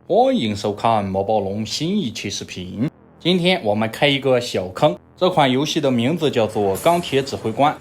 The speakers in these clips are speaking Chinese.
欢迎收看魔宝龙新一期视频。今天我们开一个小坑，这款游戏的名字叫做钢铁指挥官。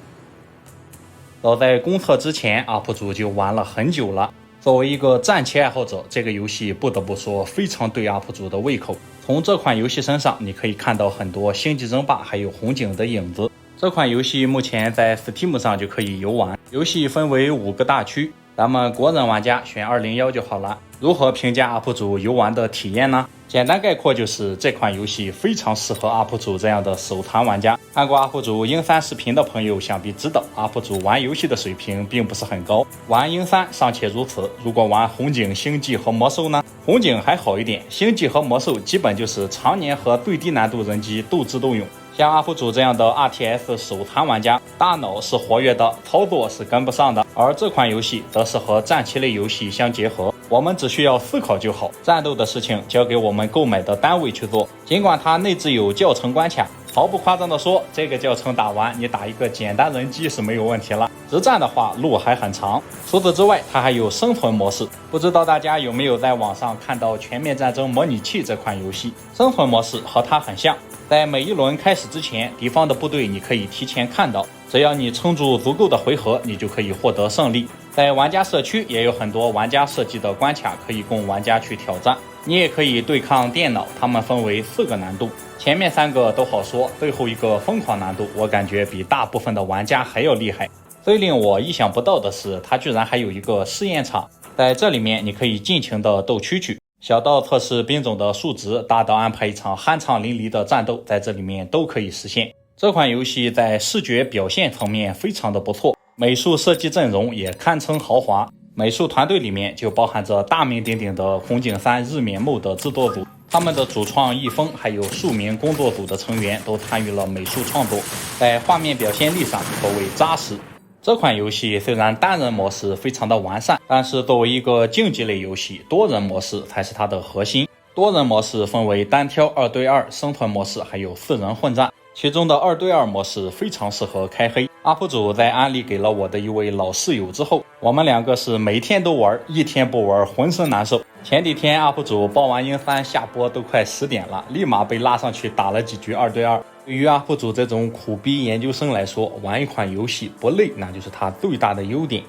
早在公测之前 ，UP 主就玩了很久了。作为一个战棋爱好者，这个游戏不得不说非常对 UP 主的胃口。从这款游戏身上，你可以看到很多星际争霸还有红警的影子。这款游戏目前在 Steam 上就可以游玩，游戏分为5个大区，咱们国人玩家选201就好了。如何评价 UP 主游玩的体验呢？简单概括就是这款游戏非常适合 UP 主这样的手残玩家。看过 UP 主鹰3视频的朋友想必知道 ，UP 主玩游戏的水平并不是很高。玩鹰3尚且如此，如果玩红警、星际和魔兽呢？红警还好一点，星际和魔兽基本就是常年和最低难度人机斗智斗勇。像 UP 主这样的 RTS 手残玩家，大脑是活跃的，操作是跟不上的。而这款游戏则是和战棋类游戏相结合，我们只需要思考就好，战斗的事情交给我们购买的单位去做。尽管它内置有教程关卡，毫不夸张的说，这个教程打完，你打一个简单人机是没有问题了。实战的话，路还很长。除此之外，它还有生存模式。不知道大家有没有在网上看到《全面战争模拟器》这款游戏？生存模式和它很像。在每一轮开始之前，敌方的部队你可以提前看到，只要你撑住足够的回合，你就可以获得胜利。在玩家社区也有很多玩家设计的关卡可以供玩家去挑战，你也可以对抗电脑，它们分为4个难度，前面3个都好说，最后一个疯狂难度，我感觉比大部分的玩家还要厉害。最令我意想不到的是，它居然还有一个试验场，在这里面你可以尽情的斗蛐蛐。小到测试兵种的数值，大到安排一场酣畅淋漓的战斗，在这里面都可以实现。这款游戏在视觉表现层面非常的不错，美术设计阵容也堪称豪华。美术团队里面就包含着大名鼎鼎的红警3日冕梦的制作组，他们的主创易峰还有数名工作组的成员都参与了美术创作，在画面表现力上颇为扎实。这款游戏虽然单人模式非常的完善，但是作为一个竞技类游戏，多人模式才是它的核心。多人模式分为单挑、2对2、生存模式，还有4人混战。其中的2对2模式非常适合开黑。UP 主在安利给了我的一位老室友之后，我们2个是每天都玩，一天不玩浑身难受。前几天 UP 主报完鹰3下播都快10点了，立马被拉上去打了几局2对2。对于 UP 主这种苦逼研究生来说，玩一款游戏不累，那就是它最大的优点。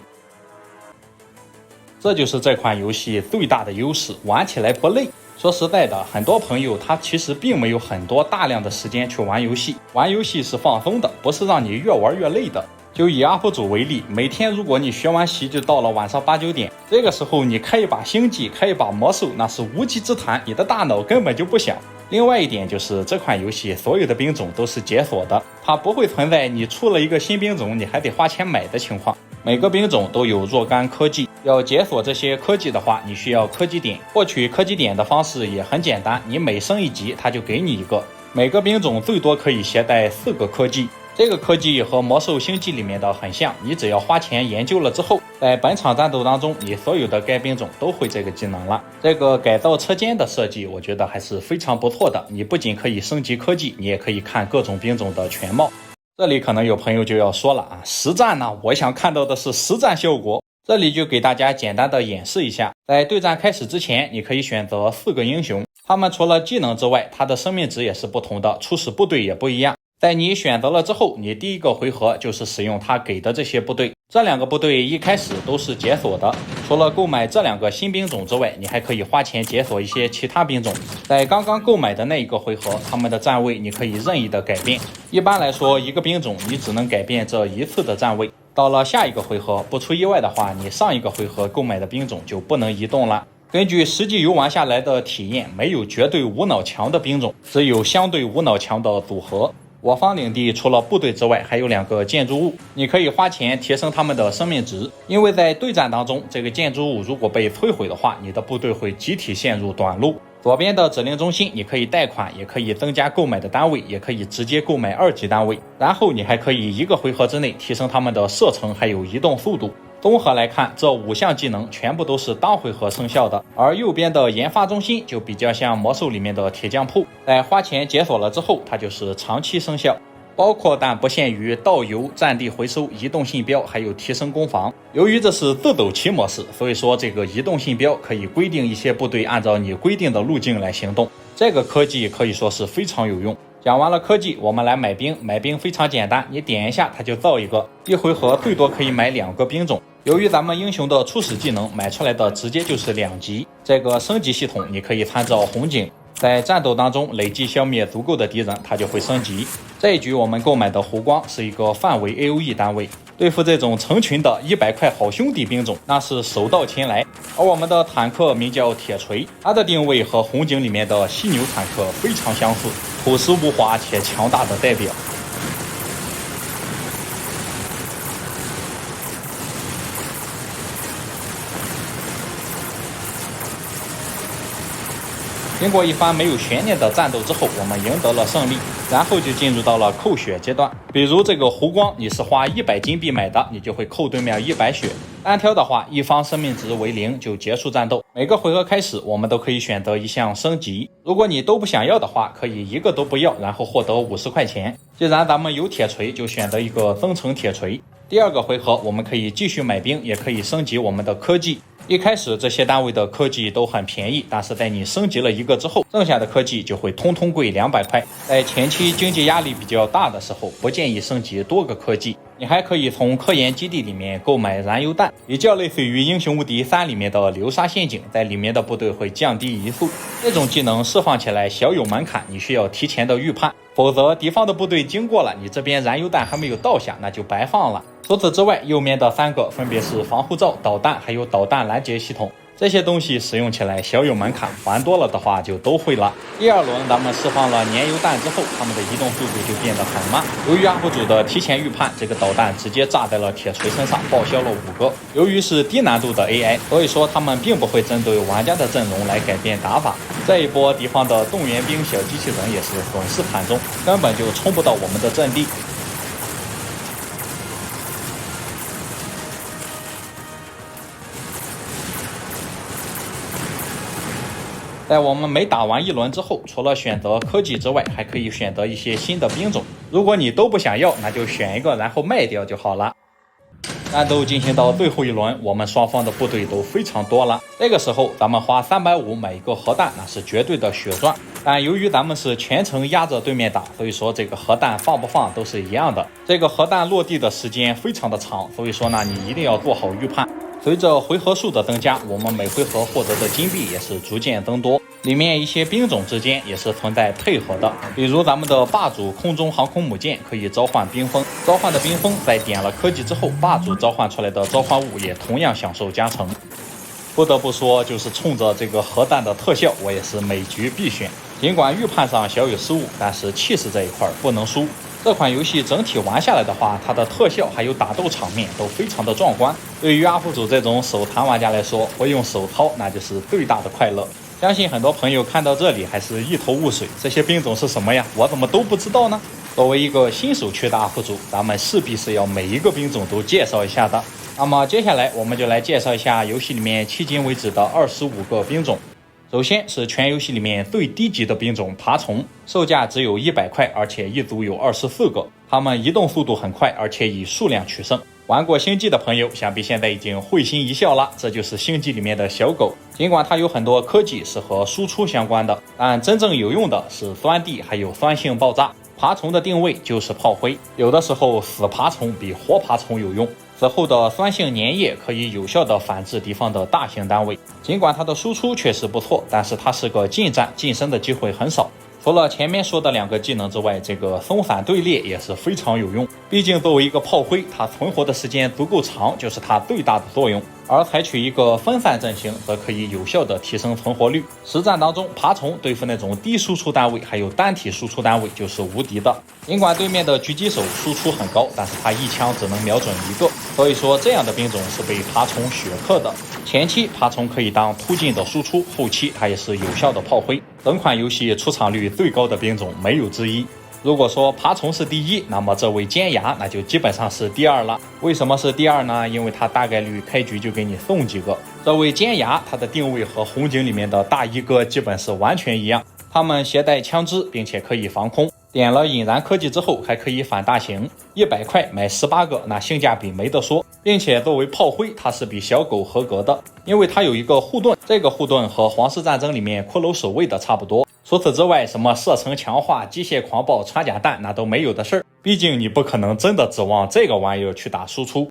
这就是这款游戏最大的优势，玩起来不累。说实在的，很多朋友他其实并没有很多大量的时间去玩游戏，玩游戏是放松的，不是让你越玩越累的。就以 UP 主为例，每天如果你学完习就到了晚上8、9点，这个时候你开一把星际，开一把魔兽，那是无稽之谈，你的大脑根本就不想。另外一点就是这款游戏所有的兵种都是解锁的，它不会存在你出了一个新兵种你还得花钱买的情况。每个兵种都有若干科技，要解锁这些科技的话，你需要科技点。获取科技点的方式也很简单，你每升1级它就给你一个。每个兵种最多可以携带4个科技，这个科技和魔兽星际里面的很像，你只要花钱研究了之后，在本场战斗当中，你所有的该兵种都会这个技能了。这个改造车间的设计我觉得还是非常不错的，你不仅可以升级科技，你也可以看各种兵种的全貌。这里可能有朋友就要说了啊，实战呢，我想看到的是实战效果。这里就给大家简单的演示一下，在对战开始之前，你可以选择4个英雄，他们除了技能之外，他的生命值也是不同的，初始部队也不一样。在你选择了之后，你第一个回合就是使用他给的这些部队，这2个部队一开始都是解锁的，除了购买这2个新兵种之外，你还可以花钱解锁一些其他兵种。在刚刚购买的那一个回合，他们的站位你可以任意的改变，一般来说一个兵种你只能改变这1次的站位，到了下一个回合，不出意外的话，你上一个回合购买的兵种就不能移动了。根据实际游玩下来的体验，没有绝对无脑强的兵种，只有相对无脑强的组合。我方领地除了部队之外，还有2个建筑物，你可以花钱提升他们的生命值，因为在对战当中，这个建筑物如果被摧毁的话，你的部队会集体陷入短路。左边的指令中心你可以贷款，也可以增加购买的单位，也可以直接购买2级单位，然后你还可以1个回合之内提升他们的射程还有移动速度。综合来看，这5项技能全部都是当回合生效的，而右边的研发中心就比较像魔兽里面的铁匠铺，在花钱解锁了之后，它就是长期生效。包括但不限于导游、战地回收、移动信标，还有提升攻防。由于这是自走棋模式，所以说这个移动信标可以规定一些部队按照你规定的路径来行动。这个科技可以说是非常有用。讲完了科技，我们来买兵。买兵非常简单，你点一下它就造一个，一回合最多可以买2个兵种。由于咱们英雄的初始技能买出来的直接就是2级，这个升级系统你可以参照红警，在战斗当中累计消灭足够的敌人，它就会升级。这一局我们购买的湖光是一个范围 AOE 单位，对付这种成群的100块好兄弟兵种，那是手到擒来。而我们的坦克名叫铁锤，它的定位和红警里面的犀牛坦克非常相似，朴实无华且强大的代表。经过一番没有悬念的战斗之后，我们赢得了胜利，然后就进入到了扣血阶段。比如这个湖光，你是花100金币买的，你就会扣对面100血。单挑的话，一方生命值为0就结束战斗。每个回合开始，我们都可以选择一项升级。如果你都不想要的话，可以一个都不要，然后获得50块钱。既然咱们有铁锤，就选择一个增程铁锤。第2个回合，我们可以继续买兵，也可以升级我们的科技。一开始这些单位的科技都很便宜，但是在你升级了一个之后，剩下的科技就会通通贵200块。在前期经济压力比较大的时候，不建议升级多个科技。你还可以从科研基地里面购买燃油弹，比较类似于英雄无敌3里面的流沙陷阱，在里面的部队会降低移速。这种技能释放起来小有门槛，你需要提前的预判，否则敌方的部队经过了，你这边燃油弹还没有倒下，那就白放了。除此之外，右面的3个分别是防护罩、导弹还有导弹拦截系统，这些东西使用起来小有门槛，玩多了的话就都会了。第2轮咱们释放了粘油弹之后，他们的移动速度就变得很慢。由于 UP 主的提前预判，这个导弹直接炸在了铁锤身上，报销了5个。由于是低难度的 AI， 所以说他们并不会针对玩家的阵容来改变打法。这一波敌方的动员兵小机器人也是损失惨重，根本就冲不到我们的阵地。在我们每打完1轮之后，除了选择科技之外，还可以选择一些新的兵种。如果你都不想要，那就选一个然后卖掉就好了。战斗进行到最后1轮，我们双方的部队都非常多了。这个时候咱们花350买一个核弹，那是绝对的血赚。但由于咱们是全程压着对面打，所以说这个核弹放不放都是一样的。这个核弹落地的时间非常的长，所以说呢，你一定要做好预判。随着回合数的增加，我们每回合获得的金币也是逐渐增多，里面一些兵种之间也是存在配合的。比如咱们的霸主空中航空母舰可以召唤冰封，召唤的冰封在点了科技之后，霸主召唤出来的召唤物也同样享受加成。不得不说，就是冲着这个核弹的特效，我也是每局必选。尽管预判上小有失误，但是气势这一块不能输。这款游戏整体玩下来的话，它的特效还有打斗场面都非常的壮观。对于 UP 主这种手残玩家来说，不用手操那就是最大的快乐。相信很多朋友看到这里还是一头雾水，这些兵种是什么呀？我怎么都不知道呢？作为一个新手区的 UP 主，咱们势必是要每一个兵种都介绍一下的。那么接下来我们就来介绍一下游戏里面迄今为止的25个兵种。首先是全游戏里面最低级的兵种爬虫，售价只有100块，而且一组有24个。它们移动速度很快，而且以数量取胜。玩过星际的朋友想必现在已经会心一笑了，这就是星际里面的小狗。尽管它有很多科技是和输出相关的，但真正有用的是酸地还有酸性爆炸。爬虫的定位就是炮灰，有的时候死爬虫比活爬虫有用。此后的酸性粘液可以有效地反制敌方的大型单位，尽管它的输出确实不错，但是它是个近战，近身的机会很少。除了前面说的2个技能之外，这个松散队列也是非常有用。毕竟作为一个炮灰，它存活的时间足够长，就是它最大的作用。而采取一个分散阵型，则可以有效地提升存活率。实战当中，爬虫对付那种低输出单位还有单体输出单位就是无敌的。尽管对面的狙击手输出很高，但是他一枪只能瞄准1个，所以说这样的兵种是被爬虫血克的。前期爬虫可以当突进的输出，后期它也是有效的炮灰。整款游戏出场率最高的兵种没有之一。如果说爬虫是第1，那么这位尖牙那就基本上是第2了。为什么是第2呢？因为它大概率开局就给你送几个。这位尖牙它的定位和红警里面的大衣哥基本是完全一样，他们携带枪支并且可以防空。点了引燃科技之后还可以反大型，100块买18个，那性价比没得说，并且作为炮灰它是比小狗合格的，因为它有一个护盾，这个护盾和皇室战争里面骷髅守卫的差不多。除此之外，什么射程强化、机械狂暴、穿甲弹那都没有的事儿，毕竟你不可能真的指望这个玩意儿去打输出。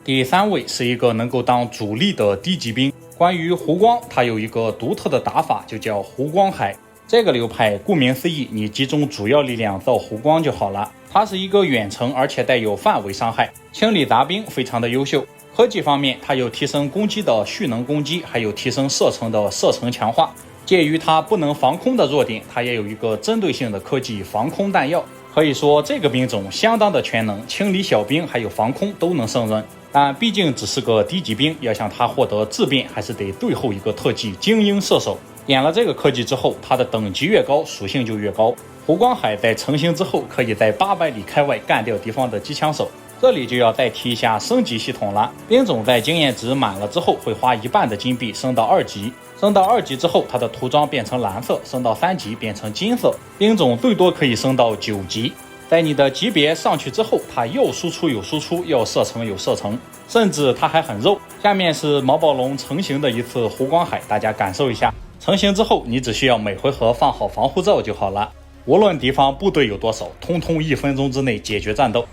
第3位是一个能够当主力的低级兵。关于湖光，它有一个独特的打法，就叫湖光海。这个流派顾名思义，你集中主要力量造湖光就好了。它是一个远程而且带有范围伤害，清理杂兵非常的优秀。科技方面，它有提升攻击的蓄能攻击，还有提升射程的射程强化。介于它不能防空的弱点，它也有一个针对性的科技防空弹药。可以说这个兵种相当的全能，清理小兵还有防空都能胜任。但毕竟只是个低级兵，要想它获得质变，还是得最后一个特技精英射手。点了这个科技之后，它的等级越高，属性就越高。湖光海在成型之后，可以在800里开外干掉敌方的机枪手。这里就要再提一下升级系统了。兵种在经验值满了之后，会花1半的金币升到2级。升到2级之后，它的涂装变成蓝色，升到3级变成金色。兵种最多可以升到9级。在你的级别上去之后，它要输出有输出，要射程有射程，甚至它还很肉。下面是毛暴龙成型的一次湖光海，大家感受一下。成型之后，你只需要每回合放好防护罩就好了。无论敌方部队有多少，通通1分钟之内解决战斗。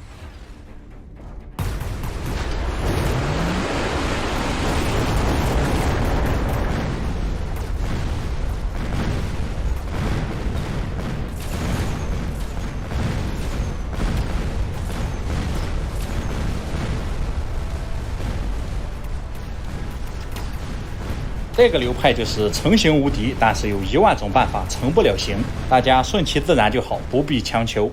这个流派就是成型无敌，但是有1万种办法成不了型，大家顺其自然就好，不必强求。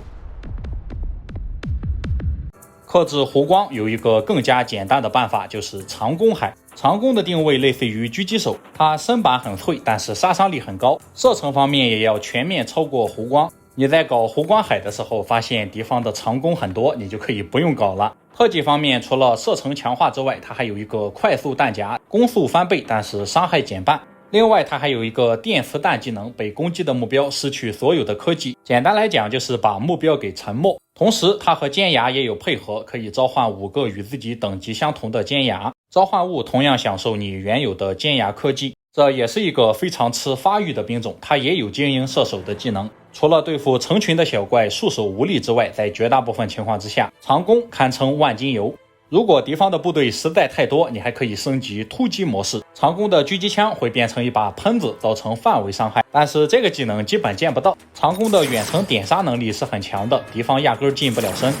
克制湖光有一个更加简单的办法，就是长弓海。长弓的定位类似于狙击手，它身板很脆，但是杀伤力很高，射程方面也要全面超过湖光。你在搞湖光海的时候，发现敌方的长弓很多，你就可以不用搞了。特技方面，除了射程强化之外，它还有一个快速弹夹，攻速翻倍，但是伤害减半。另外，它还有一个电磁弹技能，被攻击的目标失去所有的科技。简单来讲，就是把目标给沉没。同时，它和尖牙也有配合，可以召唤5个与自己等级相同的尖牙，召唤物同样享受你原有的尖牙科技。这也是一个非常吃发育的兵种，它也有精英射手的技能。除了对付成群的小怪束手无力之外，在绝大部分情况之下，长弓堪称万金油。如果敌方的部队实在太多，你还可以升级突击模式，长弓的狙击枪会变成一把喷子，造成范围伤害，但是这个技能基本见不到。长弓的远程点杀能力是很强的，敌方压根近不了身。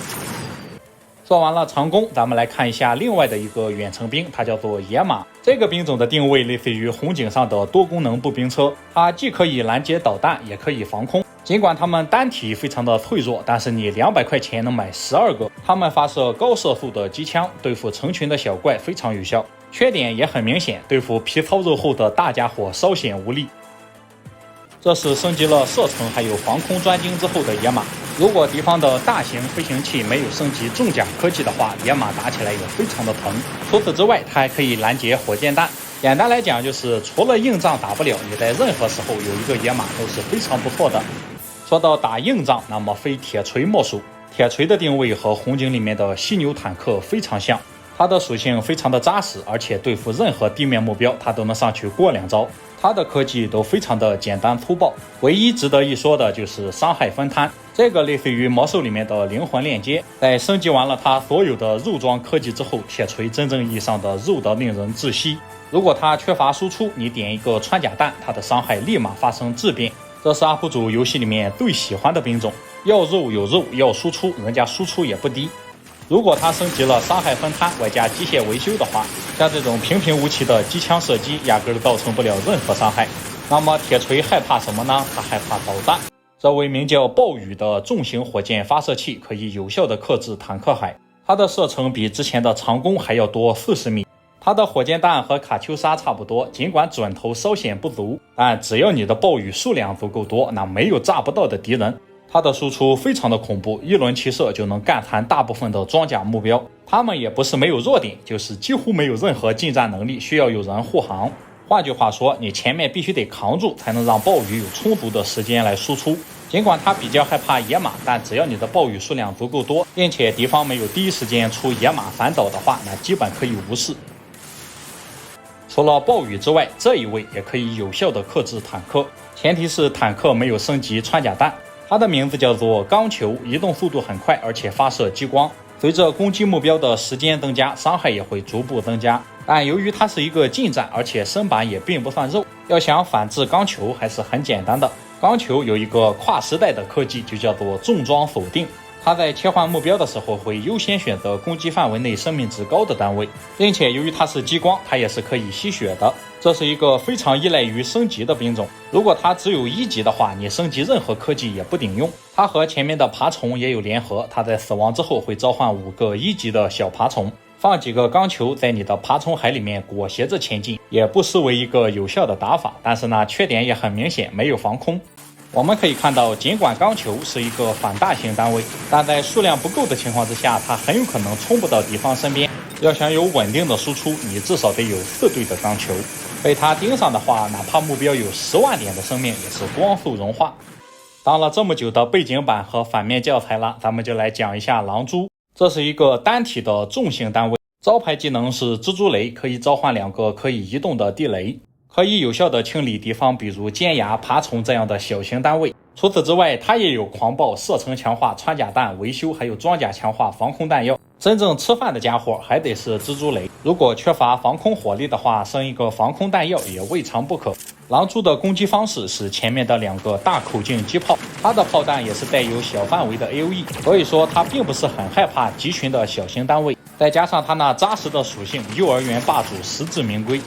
说完了长弓，咱们来看一下另外的一个远程兵，它叫做野马。这个兵种的定位类似于红警上的多功能步兵车，它既可以拦截导弹，也可以防空。尽管它们单体非常的脆弱，但是你200块钱能买12个。它们发射高射速的机枪，对付成群的小怪非常有效。缺点也很明显，对付皮糙肉厚的大家伙稍显无力。这是升级了射程还有防空专精之后的野马。如果敌方的大型飞行器没有升级重甲科技的话，野马打起来也非常的疼。除此之外，它还可以拦截火箭弹。简单来讲，就是除了硬仗打不了，你在任何时候有一个野马都是非常不错的。说到打硬仗，那么非铁锤莫属。铁锤的定位和红警里面的犀牛坦克非常像，它的属性非常的扎实，而且对付任何地面目标它都能上去过2招。它的科技都非常的简单粗暴，唯一值得一说的就是伤害分摊，这个类似于魔兽里面的灵魂链接。在升级完了它所有的肉装科技之后，铁锤真正意义上的肉的令人窒息。如果它缺乏输出，你点一个穿甲弹，它的伤害立马发生质变。这是 UP 主游戏里面最喜欢的兵种，要肉有肉，要输出人家输出也不低。如果它升级了伤害分摊外加机械维修的话，像这种平平无奇的机枪射击压根造成不了任何伤害。那么铁锤害怕什么呢？它害怕导弹。这位名叫暴雨的重型火箭发射器可以有效的克制坦克海，它的射程比之前的长弓还要多40米。它的火箭弹和卡秋莎差不多，尽管准头稍显不足，但只要你的暴雨数量足够多，那没有炸不到的敌人。它的输出非常的恐怖，一轮齐射就能干残大部分的装甲目标。他们也不是没有弱点，就是几乎没有任何近战能力，需要有人护航。换句话说，你前面必须得扛住，才能让暴雨有充足的时间来输出。尽管它比较害怕野马，但只要你的暴雨数量足够多，并且敌方没有第一时间出野马反导的话，那基本可以无视。除了暴雨之外，这一位也可以有效的克制坦克，前提是坦克没有升级穿甲弹。它的名字叫做钢球，移动速度很快，而且发射激光。随着攻击目标的时间增加，伤害也会逐步增加。但由于它是一个近战，而且身板也并不算肉，要想反制钢球还是很简单的。钢球有一个跨时代的科技，就叫做重装锁定。它在切换目标的时候会优先选择攻击范围内生命值高的单位，并且由于它是激光，它也是可以吸血的。这是一个非常依赖于升级的兵种。如果它只有1级的话，你升级任何科技也不顶用。它和前面的爬虫也有联合，它在死亡之后会召唤5个1级的小爬虫，放几个钢球在你的爬虫海里面裹挟着前进，也不失为一个有效的打法。但是呢，缺点也很明显，没有防空。我们可以看到，尽管钢球是一个反大型单位，但在数量不够的情况之下，它很有可能冲不到敌方身边。要想有稳定的输出，你至少得有4队的钢球。被它盯上的话，哪怕目标有10万点的生命，也是光速融化。当了这么久的背景板和反面教材了，咱们就来讲一下狼蛛。这是一个单体的重型单位，招牌技能是蜘蛛雷，可以召唤2个可以移动的地雷，可以有效的清理敌方比如尖牙、爬虫这样的小型单位。除此之外，它也有狂暴、射程强化、穿甲弹、维修，还有装甲强化、防空弹药。真正吃饭的家伙还得是蜘蛛雷，如果缺乏防空火力的话，升一个防空弹药也未尝不可。狼蛛的攻击方式是前面的2个大口径机炮，它的炮弹也是带有小范围的 AOE， 所以说它并不是很害怕集群的小型单位。再加上它那扎实的属性，幼儿园霸主实至名归。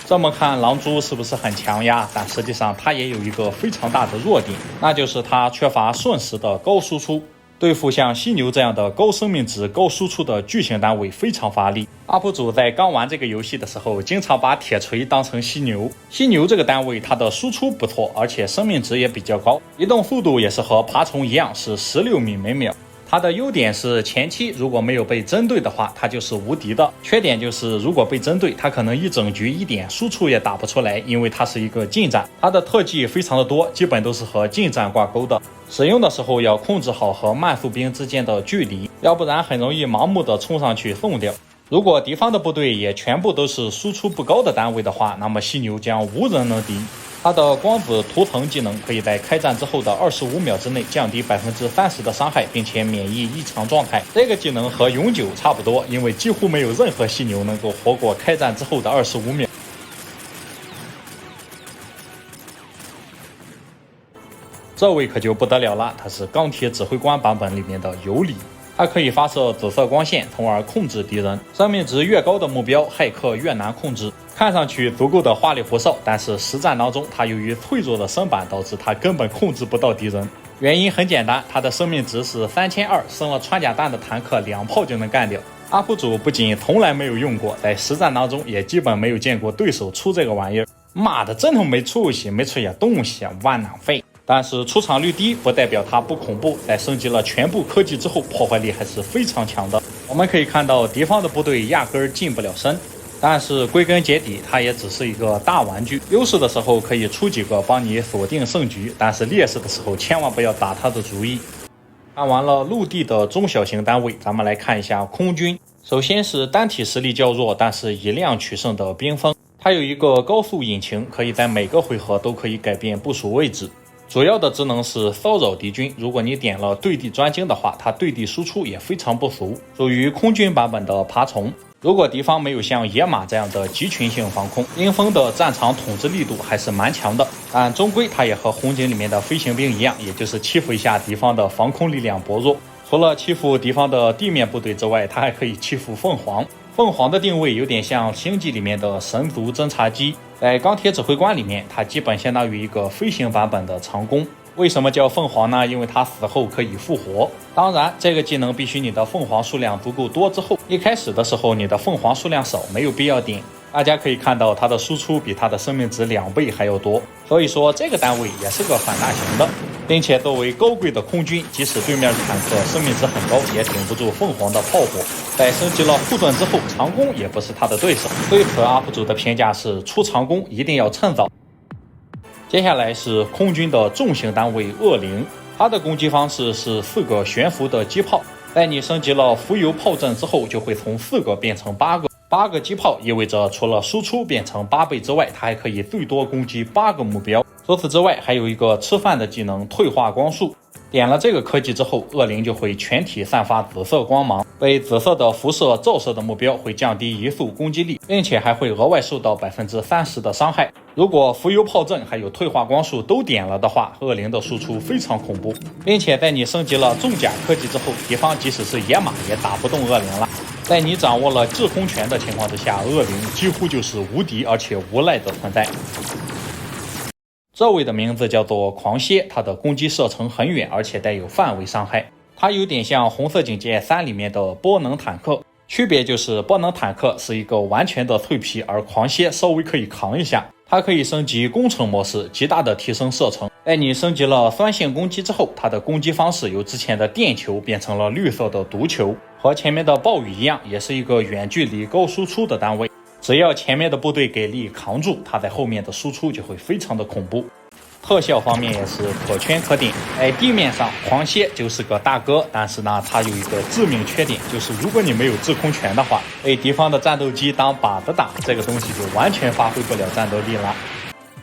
这么看，狼蛛是不是很强呀？但实际上它也有一个非常大的弱点，那就是它缺乏瞬时的高输出。对付像犀牛这样的高生命值、高输出的巨型单位非常乏力。UP 主在刚玩这个游戏的时候，经常把铁锤当成犀牛。犀牛这个单位，它的输出不错，而且生命值也比较高，移动速度也是和爬虫一样，是16米每秒。它的优点是前期如果没有被针对的话，它就是无敌的。缺点就是如果被针对，它可能一整局一点输出也打不出来，因为它是一个近战。它的特技非常的多，基本都是和近战挂钩的。使用的时候要控制好和慢速兵之间的距离，要不然很容易盲目的冲上去送掉。如果敌方的部队也全部都是输出不高的单位的话，那么犀牛将无人能敌。它的光子图腾技能可以在开战之后的25秒之内降低30%的伤害，并且免疫异常状态。这个技能和永久差不多，因为几乎没有任何犀牛能够活过开战之后的25秒。这位可就不得了了，他是钢铁指挥官版本里面的尤里。它可以发射紫色光线，从而控制敌人。生命值越高的目标，骇客越难控制。看上去足够的花里胡哨，但是实战当中，它由于脆弱的身板，导致它根本控制不到敌人。原因很简单，它的生命值是3200，升了穿甲弹的坦克2炮就能干掉。UP 主不仅从来没有用过，在实战当中也基本没有见过对手出这个玩意儿。妈的，真他妈没出息，没出些东西，万能废。但是出场率低不代表它不恐怖，在升级了全部科技之后，破坏力还是非常强的。我们可以看到敌方的部队压根儿近不了身，但是归根结底它也只是一个大玩具，优势的时候可以出几个帮你锁定胜局，但是劣势的时候千万不要打它的主意。看完了陆地的中小型单位，咱们来看一下空军。首先是单体实力较弱但是以量取胜的冰封，它有一个高速引擎，可以在每个回合都可以改变部署位置。主要的职能是骚扰敌军，如果你点了对地专精的话，它对地输出也非常不俗，属于空军版本的爬虫。如果敌方没有像野马这样的集群性防空，冰封的战场统治力度还是蛮强的，但终归它也和红警里面的飞行兵一样，也就是欺负一下敌方的防空力量薄弱。除了欺负敌方的地面部队之外，它还可以欺负凤凰。凤凰的定位有点像星际里面的神族侦察机，在钢铁指挥官里面，它基本相当于一个飞行版本的长弓。为什么叫凤凰呢？因为它死后可以复活。当然，这个技能必须你的凤凰数量足够多之后，一开始的时候你的凤凰数量少，没有必要点。大家可以看到它的输出比它的生命值2倍还要多，所以说这个单位也是个反大型的，并且作为高贵的空军，即使对面坦克生命值很高，也顶不住凤凰的炮火。在升级了护盾之后，长弓也不是他的对手。对此 UP 主的评价是，出长弓一定要趁早。接下来是空军的重型单位恶灵，它的攻击方式是4个悬浮的机炮，在你升级了浮游炮阵之后，就会从4个变成8个。8个机炮意味着除了输出变成8倍之外，它还可以最多攻击8个目标。除此之外，还有一个吃饭的技能退化光束。点了这个科技之后，恶灵就会全体散发紫色光芒，被紫色的辐射照射的目标会降低1速攻击力，并且还会额外受到30%的伤害。如果浮游炮阵还有退化光束都点了的话，恶灵的输出非常恐怖，并且在你升级了重甲科技之后，敌方即使是野马也打不动恶灵了。在你掌握了制空权的情况之下，恶灵几乎就是无敌而且无赖的存在。这位的名字叫做狂蝎，它的攻击射程很远，而且带有范围伤害。它有点像红色警戒3里面的波能坦克，区别就是波能坦克是一个完全的脆皮，而狂蝎稍微可以扛一下。它可以升级工程模式，极大的提升射程。在你升级了酸性攻击之后，它的攻击方式由之前的电球变成了绿色的毒球，和前面的暴雨一样，也是一个远距离高输出的单位。只要前面的部队给力扛住，它在后面的输出就会非常的恐怖。特效方面也是可圈可点，在地面上狂蝎就是个大哥，但是呢，它有一个致命缺点，就是如果你没有制空权的话，被敌方的战斗机当靶子打，这个东西就完全发挥不了战斗力了。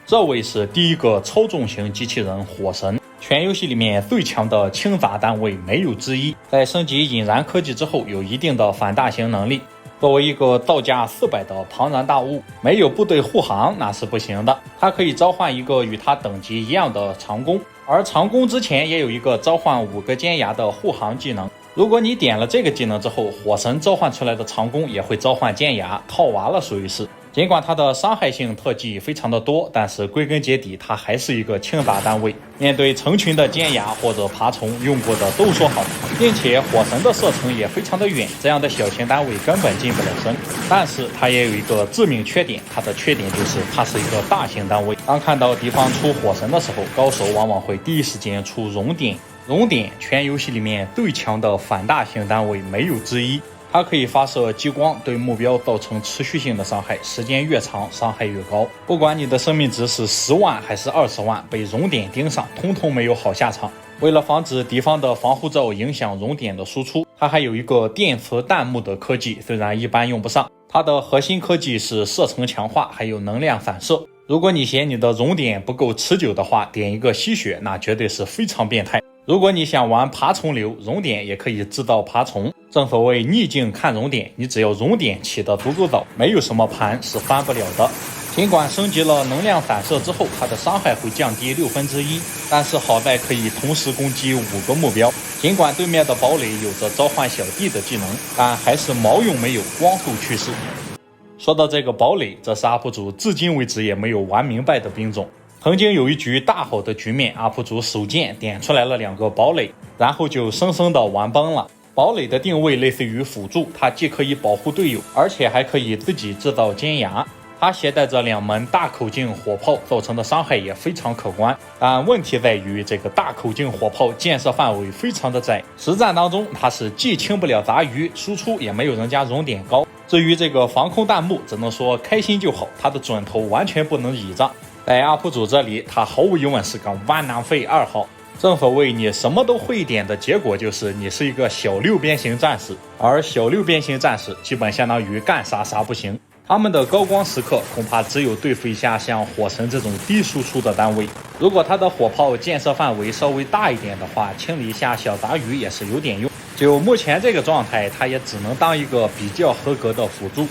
这位是第一个超重型机器人火神，全游戏里面最强的轻杂单位没有之一，在升级引燃科技之后，有一定的反大型能力。作为一个造价400的庞然大物，没有部队护航那是不行的。它可以召唤一个与它等级一样的长弓，而长弓之前也有一个召唤5个尖牙的护航技能。如果你点了这个技能之后，火神召唤出来的长弓也会召唤尖牙，套娃了属于是。尽管它的伤害性特技非常的多，但是归根结底它还是一个轻杂单位，面对成群的尖牙或者爬虫，用过的都说好，并且火神的射程也非常的远，这样的小型单位根本近不了身。但是它也有一个致命缺点，它的缺点就是它是一个大型单位，当看到敌方出火神的时候，高手往往会第一时间出熔点。熔点全游戏里面最强的反大型单位没有之一，它可以发射激光对目标造成持续性的伤害，时间越长伤害越高。不管你的生命值是10万还是20万，被熔点盯上通通没有好下场。为了防止敌方的防护罩影响熔点的输出，它还有一个电磁弹幕的科技，虽然一般用不上。它的核心科技是射程强化还有能量反射。如果你嫌你的熔点不够持久的话，点一个吸血那绝对是非常变态。如果你想玩爬虫流，熔点也可以制造爬虫。正所谓逆境看熔点，你只要熔点起得足够早，没有什么盘是翻不了的。尽管升级了能量反射之后，它的伤害会降低1/6，但是好在可以同时攻击5个目标。尽管对面的堡垒有着召唤小弟的技能，但还是毛用没有，光速去世。说到这个堡垒，这是 UP 主至今为止也没有玩明白的兵种。曾经有一局大好的局面， UP 主手贱点出来了2个堡垒，然后就生生的玩崩了。堡垒的定位类似于辅助，它既可以保护队友，而且还可以自己制造尖牙。它携带着2门大口径火炮，造成的伤害也非常可观。但问题在于，这个大口径火炮建设范围非常的窄，实战当中它是既清不了杂鱼，输出也没有人家熔点高。至于这个防空弹幕，只能说开心就好，它的准头完全不能倚仗。在 UP 主这里，它毫无疑问是个弯囊废2号。正所谓你什么都会一点的结果就是你是一个小6边形战士，而小6边形战士基本相当于干啥啥不行。他们的高光时刻恐怕只有对付一下像火神这种低输出的单位。如果他的火炮建设范围稍微大一点的话，清理一下小杂鱼也是有点用。就目前这个状态，他也只能当一个比较合格的辅助。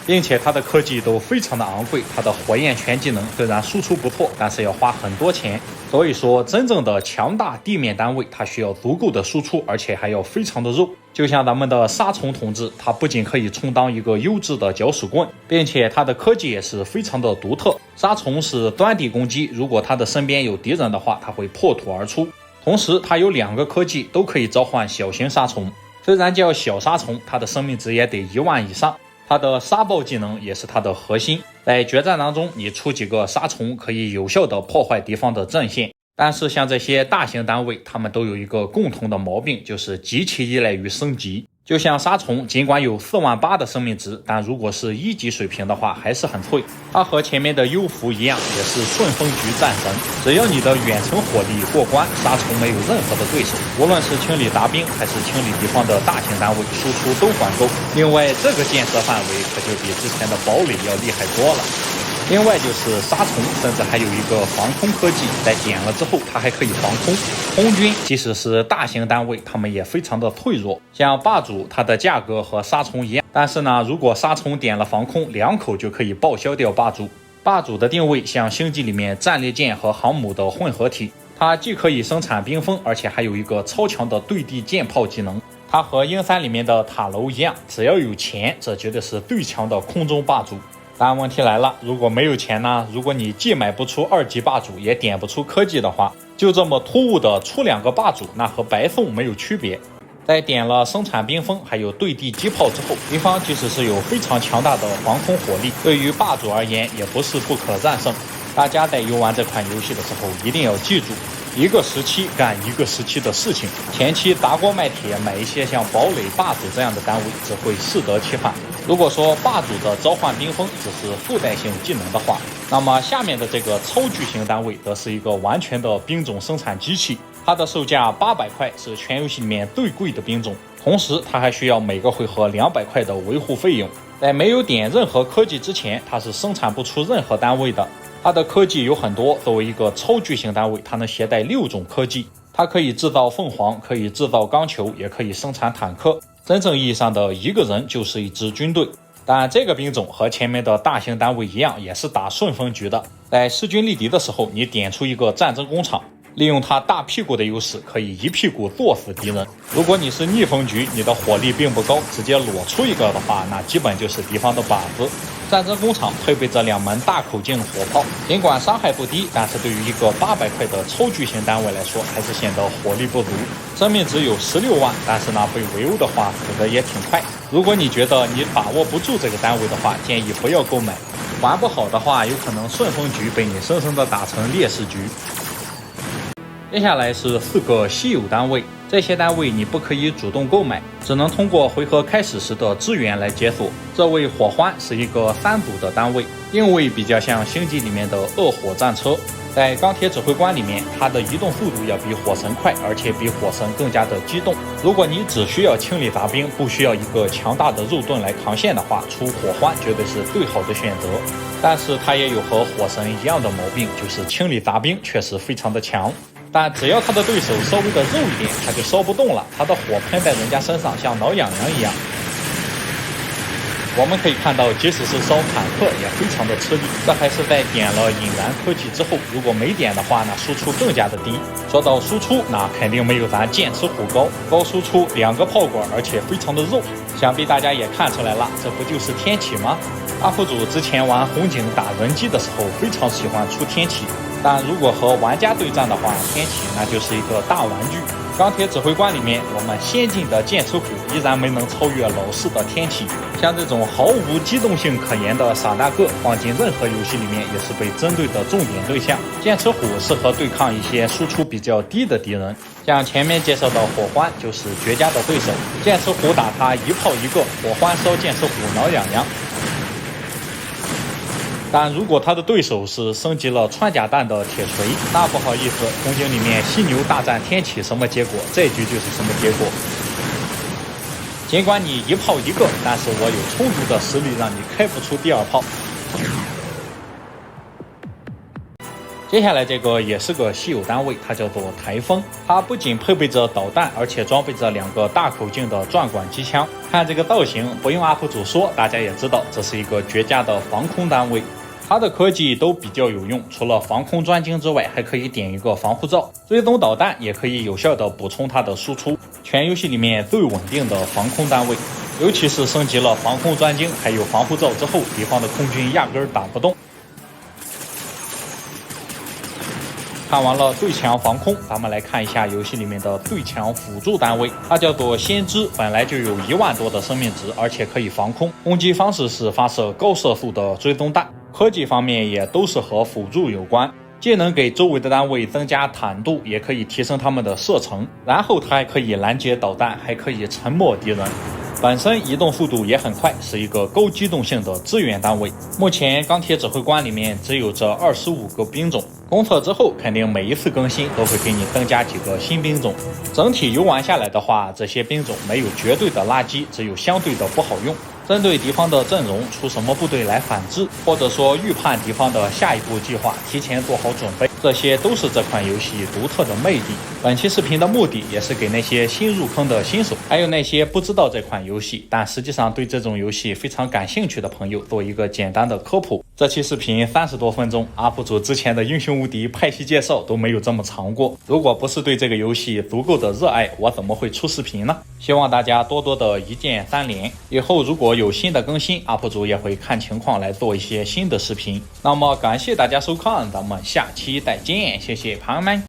并且它的科技都非常的昂贵，它的火焰拳技能虽然输出不错，但是要花很多钱。所以说真正的强大地面单位，它需要足够的输出，而且还要非常的肉。就像咱们的杀虫同志，它不仅可以充当一个优质的搅屎棍，并且它的科技也是非常的独特。杀虫是端地攻击，如果它的身边有敌人的话，它会破土而出。同时它有2个科技都可以召唤小型杀虫，虽然叫小杀虫，它的生命值也得1万以上。它的杀爆技能也是它的核心，在决战当中你出几个杀虫可以有效的破坏敌方的阵线。但是像这些大型单位，他们都有一个共同的毛病，就是极其依赖于升级。就像杀虫，尽管有48000的生命值，但如果是1级水平的话，还是很脆。它和前面的幽浮一样，也是顺风局战神。只要你的远程火力过关，杀虫没有任何的对手。无论是清理杂兵，还是清理敌方的大型单位，输出都管够。另外，这个建设范围可就比之前的堡垒要厉害多了。另外就是杀虫，甚至还有一个防空科技，在点了之后，它还可以防空。空军即使是大型单位，他们也非常的脆弱。像霸主，它的价格和杀虫一样，但是呢，如果杀虫点了防空，2口就可以报销掉霸主。霸主的定位像星际里面战列舰和航母的混合体，它既可以生产冰封，而且还有一个超强的对地舰炮技能。它和鹰3里面的塔楼一样，只要有钱，这绝对是最强的空中霸主。但问题来了，如果没有钱呢？如果你既买不出2级霸主，也点不出科技的话，就这么突兀的出2个霸主，那和白送没有区别。在点了生产冰封还有对地机炮之后，敌方即使是有非常强大的防空火力，对于霸主而言也不是不可战胜。大家在游玩这款游戏的时候，一定要记住，一个时期干一个时期的事情。前期砸锅卖铁买一些像堡垒、霸主这样的单位，只会适得其反。如果说霸主的召唤冰封只是附带性技能的话，那么下面的这个超巨型单位则是一个完全的兵种生产机器。它的售价800块，是全游戏里面最贵的兵种，同时它还需要每个回合200块的维护费用。在没有点任何科技之前，它是生产不出任何单位的。它的科技有很多，作为一个超巨型单位，它能携带6种科技。它可以制造凤凰，可以制造钢球，也可以生产坦克。真正意义上的一个人就是一支军队。但这个兵种和前面的大型单位一样，也是打顺风局的。在势均力敌的时候，你点出一个战争工厂，利用它大屁股的优势，可以一屁股坐死敌人。如果你是逆风局，你的火力并不高，直接裸出一个的话，那基本就是敌方的靶子。战争工厂配备着2门大口径火炮，尽管伤害不低，但是对于一个800块的超巨型单位来说，还是显得火力不足。生命值有16万，但是呢，被围殴的话死得也挺快。如果你觉得你把握不住这个单位的话，建议不要购买。玩不好的话，有可能顺风局被你生生的打成劣势局。接下来是4个稀有单位，这些单位你不可以主动购买，只能通过回合开始时的资源来解锁。这位火欢是一个3组的单位，定位比较像星际里面的恶火战车。在钢铁指挥官里面，它的移动速度要比火神快，而且比火神更加的机动。如果你只需要清理杂兵，不需要一个强大的肉盾来扛线的话，出火欢绝对是最好的选择。但是它也有和火神一样的毛病，就是清理杂兵确实非常的强。但只要他的对手稍微的肉一点，他就烧不动了，他的火喷在人家身上像挠痒痒一样。我们可以看到，即使是烧坦克也非常的吃力，这还是在点了引燃科技之后，如果没点的话呢，输出更加的低。说到输出，那肯定没有咱剑齿虎高输出，2个炮管，而且非常的肉。想必大家也看出来了，这不就是天启吗？UP主之前玩红警打人机的时候，非常喜欢出天启。但如果和玩家对战的话，天启那就是一个大玩具。钢铁指挥官里面，我们先进的剑齿虎依然没能超越老式的天启。像这种毫无机动性可言的傻大个，放进任何游戏里面也是被针对的重点对象。剑齿虎适合对抗一些输出比较低的敌人，像前面介绍的火欢就是绝佳的对手。剑齿虎打他一炮一个，火欢烧剑齿虎挠痒痒。但如果他的对手是升级了穿甲弹的铁锤，那不好意思，红警里面犀牛大战天启什么结果，这局就是什么结果。尽管你一炮一个，但是我有充足的实力让你开不出第2炮。接下来这个也是个稀有单位，它叫做台风。它不仅配备着导弹，而且装备着2个大口径的转管机枪。看这个造型，不用UP主说，大家也知道这是一个绝佳的防空单位。它的科技都比较有用，除了防空专精之外，还可以点一个防护罩，追踪导弹也可以有效的补充它的输出。全游戏里面最稳定的防空单位，尤其是升级了防空专精还有防护罩之后，敌方的空军压根儿打不动。看完了最强防空，咱们来看一下游戏里面的最强辅助单位，它叫做先知，本来就有1万多的生命值，而且可以防空。攻击方式是发射高射速的追踪弹，科技方面也都是和辅助有关，既能给周围的单位增加坦度，也可以提升他们的射程，然后它还可以拦截导弹，还可以沉默敌人。本身移动速度也很快，是一个高机动性的支援单位。目前钢铁指挥官里面只有这25个兵种，公测之后肯定每一次更新都会给你增加几个新兵种。整体游玩下来的话，这些兵种没有绝对的垃圾，只有相对的不好用。针对敌方的阵容出什么部队来反制，或者说预判敌方的下一步计划，提前做好准备，这些都是这款游戏独特的魅力。本期视频的目的也是给那些新入坑的新手，还有那些不知道这款游戏但实际上对这种游戏非常感兴趣的朋友做一个简单的科普。这期视频30多分钟，UP主之前的英雄无敌派系介绍都没有这么长过。如果不是对这个游戏足够的热爱，我怎么会出视频呢？希望大家多多的一键3连，以后如果有新的更新，UP主也会看情况来做一些新的视频。那么感谢大家收看，咱们下期再见，谢谢朋友们。